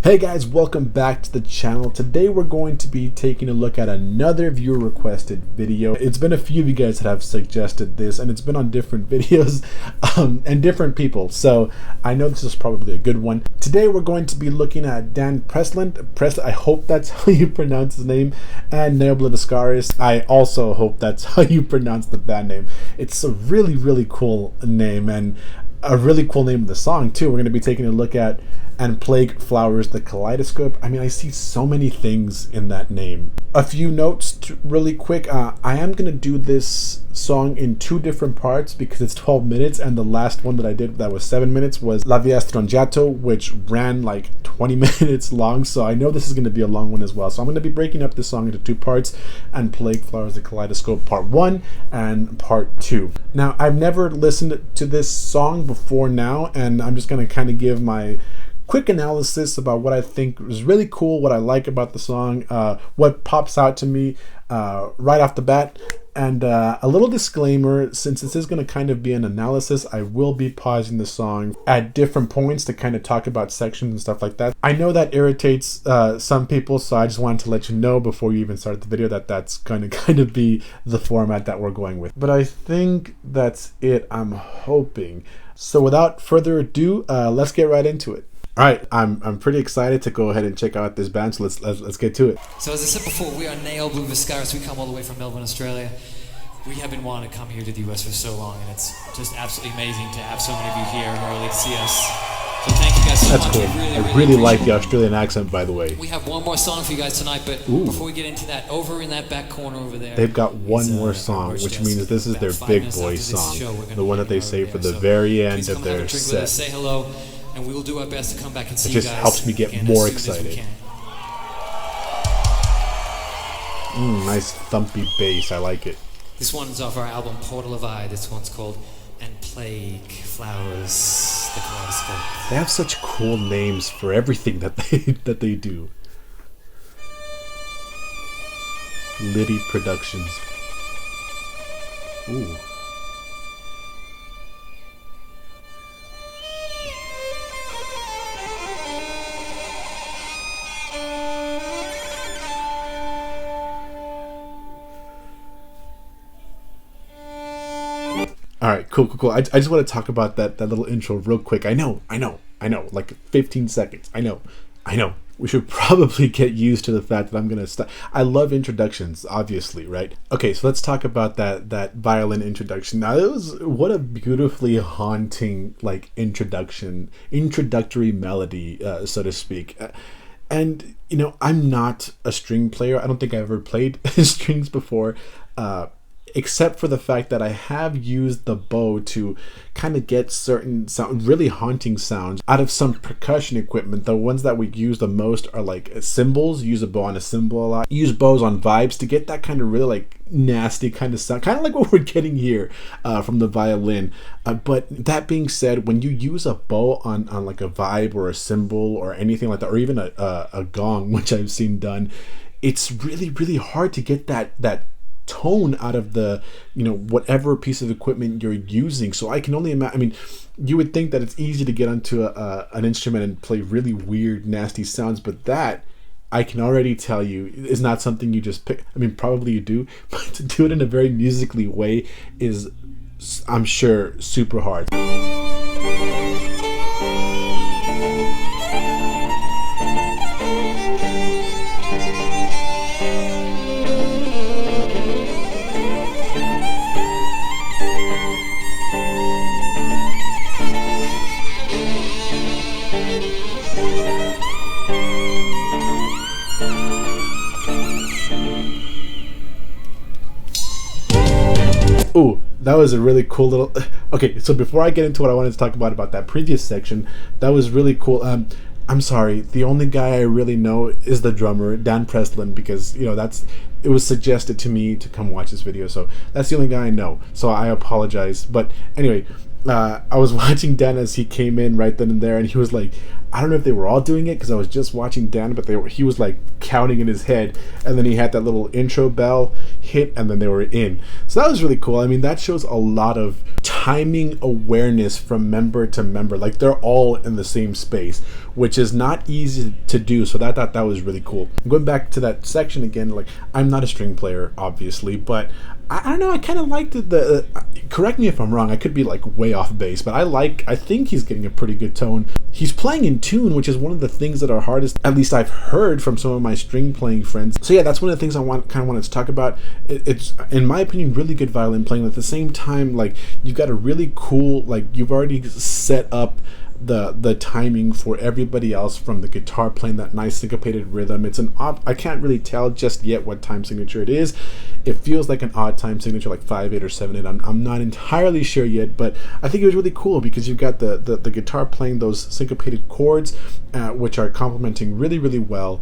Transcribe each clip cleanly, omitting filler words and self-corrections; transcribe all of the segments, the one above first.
Hey guys, welcome back to the channel. Today we're going to be taking a look at another viewer requested video. It's been a few of you guys that have suggested this, and it's been on different videos and different people, so I know this is probably a good one. Today we're going to be looking at Dan Presland, I hope that's how you pronounce his name, and Obliviscaris. I also hope that's how you pronounce the band name. It's a really cool name, and a really cool name of the song too. We're going to be taking a look at "And Plague Flowers the Kaleidoscope." I mean, I see so many things in that name. A few notes really quick. I am going to do this song in two different parts because it's 12 minutes, and the last one that I did that was 7 minutes was La Via Strongiato, which ran like 20 minutes long, so I know this is going to be a long one as well. So I'm going to be breaking up this song into two parts, "And Plague Flowers the Kaleidoscope part 1 and part 2. Now, I've never listened to this song before now, and I'm just going to kind of give my quick analysis about what I think is really cool, what I like about the song, what pops out to me right off the bat. And a little disclaimer, since this is going to kind of be an analysis, I will be pausing the song at different points to kind of talk about sections and stuff like that. I know that irritates some people, so I just wanted to let you know before you even start the video that that's going to kind of be the format that we're going with. But I think that's it, I'm hoping. So without further ado, let's get right into it. All right, I'm pretty excited to go ahead and check out this band, so let's get to it. So as I said before, we are Obliviscaris. We come all the way from Melbourne, Australia. We have been wanting to come here to the US for so long, and it's just absolutely amazing to have so many of you here early to see us. So thank you guys so much. That's cool. I really like the Australian accent, by the way. We have one more song for you guys tonight, but before we get into that, over in that back corner over there, they've got one more song, which means this is their big boy song, the one that they say for the very end of their set. Say hello. And we will do our best to come back and see you guys. It just helps me get more excited. Nice thumpy bass, I like it. This one's off our album Portal of Eye. This one's called "And Plague Flowers the Kaleidoscope." They have such cool names for everything that they do. Liddy Productions. Ooh. All right, cool. I just want to talk about that little intro real quick. I know, like 15 seconds. I know. We should probably get used to the fact that I'm gonna stop. I love introductions, obviously, right? Okay, so let's talk about that violin introduction. Now, what a beautifully haunting like introductory melody, so to speak. And you know, I'm not a string player. I don't think I've ever played strings before. Except for the fact that I have used the bow to kind of get certain really haunting sounds out of some percussion equipment. The ones that we use the most are like cymbals. Use a bow on a cymbal a lot. Use bows on vibes to get that kind of really like nasty kind of sound, kind of like what we're getting here from the violin. But that being said, when you use a bow on like a vibe or a cymbal or anything like that, or even a gong, which I've seen done, it's really hard to get that tone out of the, you know, whatever piece of equipment you're using. So I can only imagine. I mean, you would think that it's easy to get onto an instrument and play really weird, nasty sounds, but that, I can already tell you, is not something you just pick. I mean, probably you do, but to do it in a very musically way is, I'm sure, super hard. Ooh, that was a really cool little... Okay, so before I get into what I wanted to talk about that previous section, that was really cool. I'm sorry, the only guy I really know is the drummer, Dan Presland, because, you know, it was suggested to me to come watch this video, so that's the only guy I know, so I apologize. But anyway, I was watching Dan as he came in right then and there, and he was like, I don't know if they were all doing it because I was just watching Dan, but he was like counting in his head, and then he had that little intro bell hit, and then they were in. So that was really cool. I mean, that shows a lot of timing awareness from member to member. Like they're all in the same space, which is not easy to do. So I thought that was really cool. Going back to that section again, like I'm not a string player, obviously, but I don't know, I kind of liked the correct me if I'm wrong, I could be like way off base, but I think he's getting a pretty good tone. He's playing in tune, which is one of the things that are hardest, at least I've heard from some of my string playing friends. So yeah, that's one of the things I wanted to talk about. It's, in my opinion, really good violin playing. At the same time, like you've got a really cool, like you've already set up the timing for everybody else from the guitar playing that nice syncopated rhythm. It's I can't really tell just yet what time signature it is. It feels like an odd time signature, like 5/8 or 7/8. I'm not entirely sure yet, but I think it was really cool because you've got the guitar playing those syncopated chords, which are complementing really, really well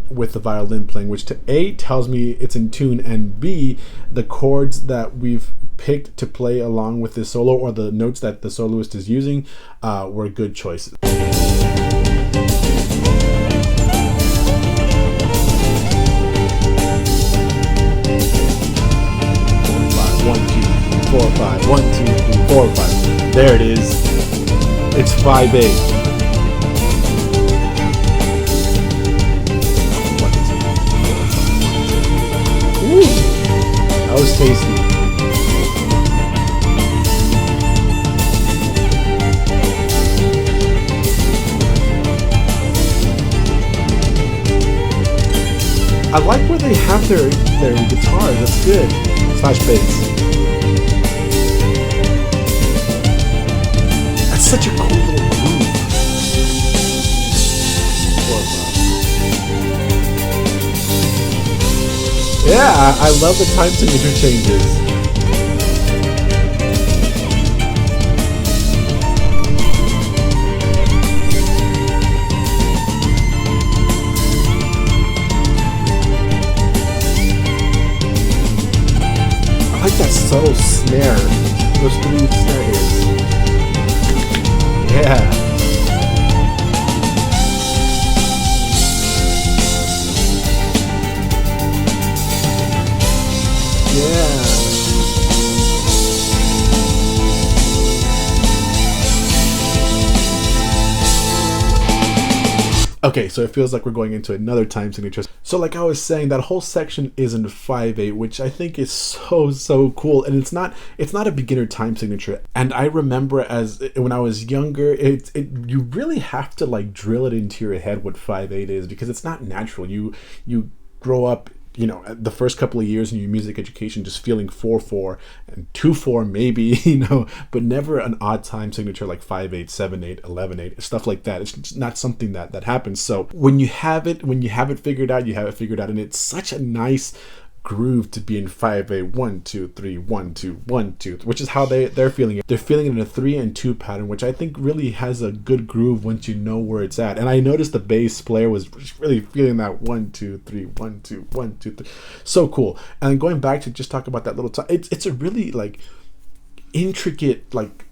with the violin playing, which to A, tells me it's in tune, and B, the chords that we've picked to play along with this solo, or the notes that the soloist is using, were good choices. 1, 2, 4, 5. 1, 2, 3, 4, 5. There it is. It's 5/8. Ooh, that was tasty. I like where they have their guitars. That's good. Slash bass. That's such a cool little groove. Yeah, I love the time signature changes. I like that subtle snare. Those 3 snare hits. Yeah. Yeah. Okay, so it feels like we're going into another time signature. So like I was saying, that whole section is in 5/8, which I think is so cool. And it's not a beginner time signature. And I remember when I was younger, you really have to like drill it into your head what 5/8 is, because it's not natural. You grow up, you know, the first couple of years in your music education just feeling 4/4 and 2/4 maybe, you know, but never an odd time signature like 5/8, 7/8, 11/8, stuff like that. It's just not something that happens. So when you have it figured out, you have it figured out, and it's such a nice groove to be in 5/8, 1 2 3 1 2 1 2, which is how they're feeling it. They're feeling it in a 3 and 2 pattern, which I think really has a good groove once you know where it's at. And I noticed the bass player was really feeling that 1 2 3 1 2 1 2 3. So cool. And going back to just talk about that little time, it's a really like intricate like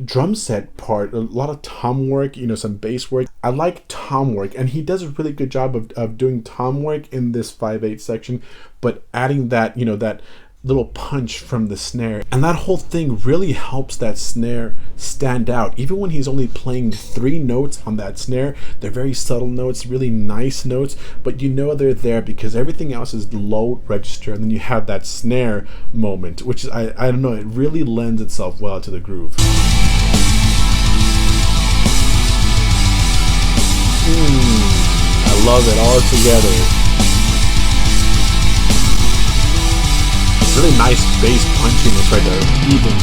drum set part, a lot of tom work, you know, some bass work. I like tom work, and he does a really good job of doing tom work in this 5/8 section, but adding that, you know, that little punch from the snare, and that whole thing really helps that snare stand out. Even when he's only playing 3 notes on that snare, they're very subtle notes, really nice notes, but you know they're there because everything else is low register, and then you have that snare moment, which is, I don't know, it really lends itself well to the groove. I love it all together. Really nice bass punching is right there, even.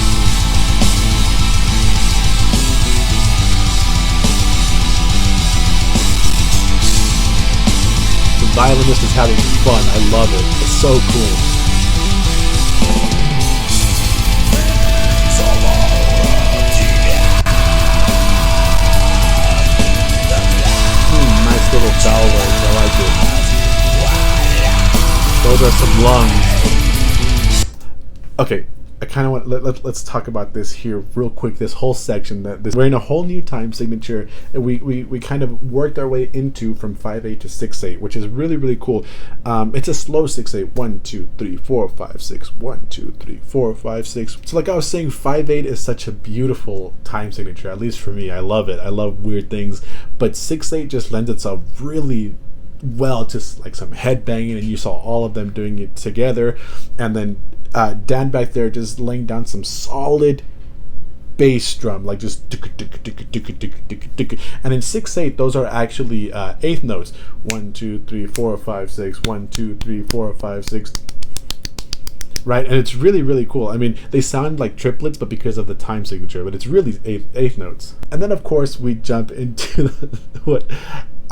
The violinist is having fun. I love it. It's so cool. Nice little vowel words. I like it. Those are some lungs. Okay, I kind of want let's talk about this here real quick. This whole section we're in a whole new time signature, and we kind of worked our way into from 5/8 to 6/8, which is really, really cool. It's a slow 6/8. 1 2 3 4 5 6. 1 2 3 4 5 6. So like I was saying, 5/8 is such a beautiful time signature. At least for me, I love it. I love weird things, but 6/8 just lends itself really well to like some headbanging, and you saw all of them doing it together, and then Dan back there just laying down some solid bass drum, like just and in 6/8 those are actually eighth notes. 1 2 3 4 5 6. 1 2 3 4 5 6. Right, and it's really, really cool. I mean, they sound like triplets, but because of the time signature, but it's really eighth notes. And then of course we jump into what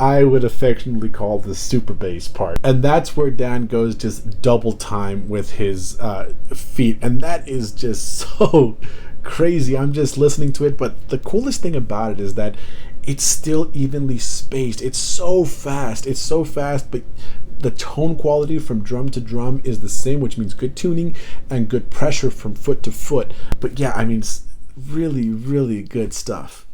I would affectionately call the super bass part, and that's where Dan goes just double time with his feet, and that is just so crazy. I'm just listening to it, but the coolest thing about it is that it's still evenly spaced. It's so fast, but the tone quality from drum to drum is the same, which means good tuning and good pressure from foot to foot. But yeah, I mean, really, really good stuff.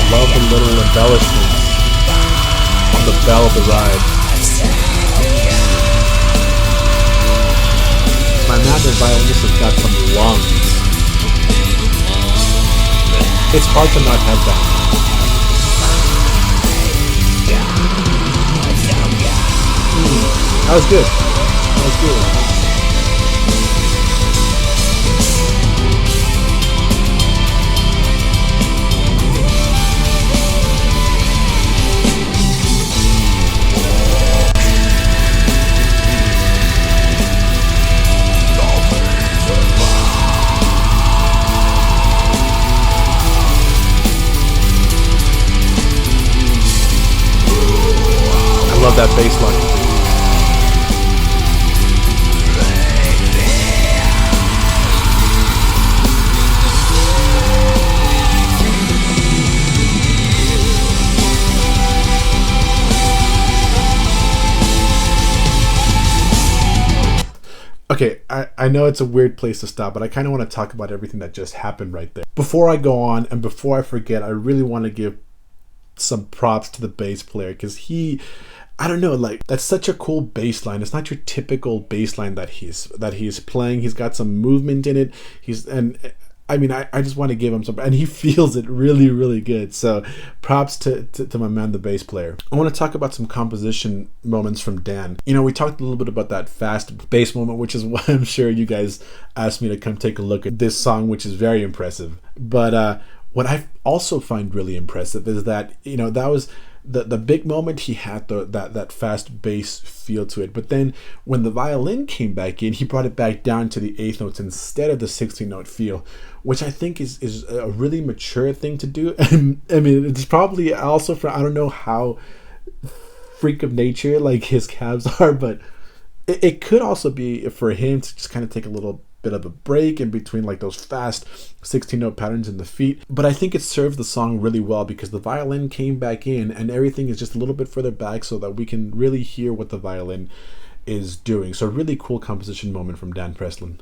Love the little embellishments on the bell of the ride. My man, the violinist, has got some lungs. It's hard to not have that. That was good. That was good. Love that bass line. Okay, I know it's a weird place to stop, but I kind of want to talk about everything that just happened right there. Before I go on, and before I forget, I really want to give some props to the bass player, because I don't know, like, that's such a cool bass line. It's not your typical bass line that he's playing. He's got some movement in it. I just want to give him some, and he feels it really, really good. So props to my man, the bass player. I want to talk about some composition moments from Dan. You know, we talked a little bit about that fast bass moment, which is why I'm sure you guys asked me to come take a look at this song, which is very impressive. But what I also find really impressive is that, you know, that was the big moment. He had that fast bass feel to it, but then when the violin came back in, he brought it back down to the eighth notes instead of the 16-note feel, which I think is a really mature thing to do. And I mean, it's probably also for, I don't know how freak of nature like his calves are, but it could also be for him to just kind of take a little bit of a break in between like those fast 16-note patterns in the feet. But I think it serves the song really well because the violin came back in and everything is just a little bit further back so that we can really hear what the violin is doing. So a really cool composition moment from Dan Presland.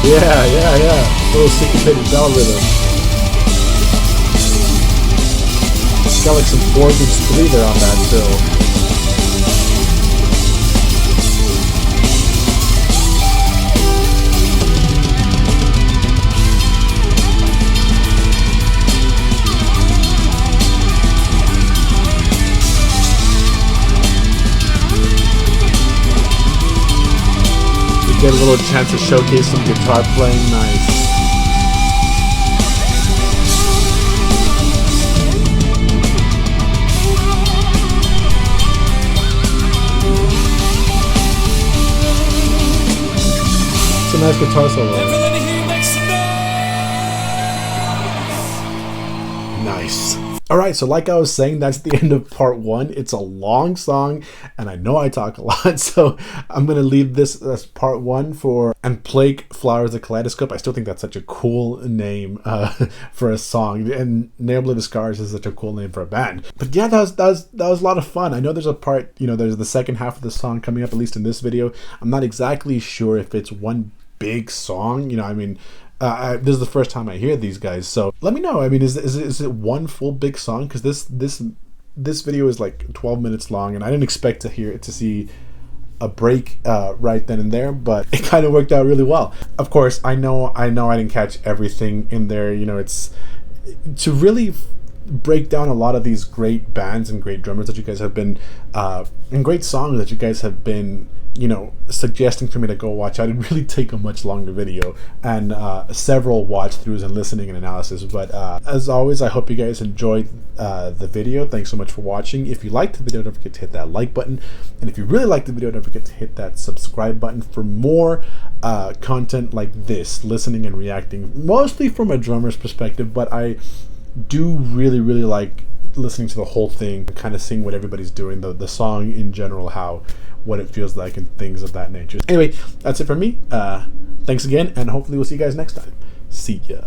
Yeah. Little syncopated bell rhythm. Got like some 4 beats 3 there on that fill. Get a little chance to showcase some guitar playing. Nice. It's a nice guitar solo. Nice. All right, so like I was saying, that's the end of part one. It's a long song, and I know I talk a lot, so I'm going to leave this as part one for And Plague Flowers the Kaleidoscope. I still think that's such a cool name for a song, and Obliviscaris is such a cool name for a band. But yeah, that was a lot of fun. I know there's a part, you know, there's the second half of the song coming up, at least in this video. I'm not exactly sure if it's one big song, you know, I mean, this is the first time I hear these guys, so let me know. I mean, is it one full big song? Because this video is like 12 minutes long, and I didn't expect to see a break right then and there, but it kind of worked out really well. Of course, I know I didn't catch everything in there. You know, it's to really break down a lot of these great bands and great drummers that you guys have been and great songs that you guys have been, you know, suggesting for me to go watch. I didn't really take a much longer video and several watch throughs and listening and analysis, but as always, I hope you guys enjoyed the video. Thanks so much for watching. If you liked the video, don't forget to hit that like button, and if you really liked the video, don't forget to hit that subscribe button for more content like this, listening and reacting, mostly from a drummer's perspective, but I do really like listening to the whole thing, kind of seeing what everybody's doing, the song in general, what it feels like, and things of that nature. Anyway, that's it for me. Thanks again, and hopefully we'll see you guys next time. See ya.